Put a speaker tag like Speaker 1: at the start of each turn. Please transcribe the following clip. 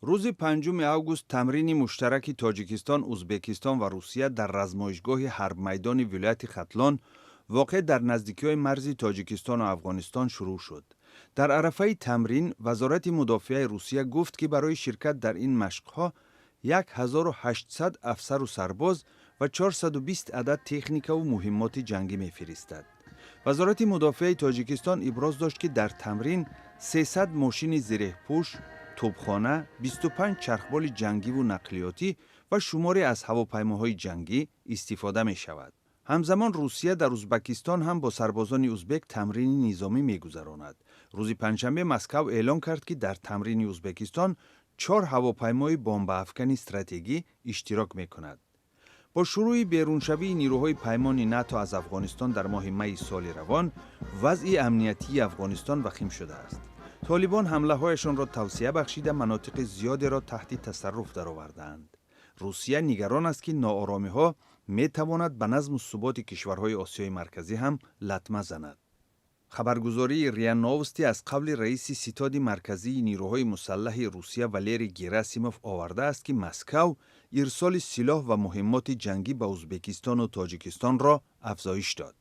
Speaker 1: روز 5 آگوست تمرین مشترک تاجیکستان، ازبکستان و روسیه در رزمایشگاه حرب میدان ولایت ختلان واقع در نزدیکی مرز تاجیکستان و افغانستان شروع شد. در عرفه تمرین وزارت مدافع روسیه گفت که برای شرکت در این مشق‌ها 1800 افسر و سرباز و 420 عدد تکنیک و مهمات جنگی می‌فرستد. وزارت مدافع تاجیکستان ابراز داشت که در تمرین 300 ماشین زره‌پوش، توپخانه، 25 چرخبال جنگی و نقلیاتی و شماری از هواپیماهای جنگی استفاده می شود. همزمان روسیه در ازبکستان هم با سربازان ازبک تمرین نظامی می گذراند. روز پنجشنبه مسکو اعلام کرد که در تمرین ازبکستان 4 هواپیمای بمب افکن استراتژی اشتراک می کند. با شروع بیرونشوی نیروهای پیمان ناتو از افغانستان در ماه می سال روان، وضع امنیتی افغانستان وخیم شده است. طالبان حمله هایشان را توسعه بخشیده مناطق زیادی را تحت تصرف درآوردند. روسیه نگران است که ناآرامی ها می تواند به نظم و ثبات کشورهای آسیای مرکزی هم لطمه زند. خبرگزاری ریا نووستی از قول رئیس ستاد مرکزی نیروهای مسلح روسیه والری گراسیموف آورده است که مسکو ارسال سلاح و مهمات جنگی به ازبکستان و تاجیکستان را افزایش داد.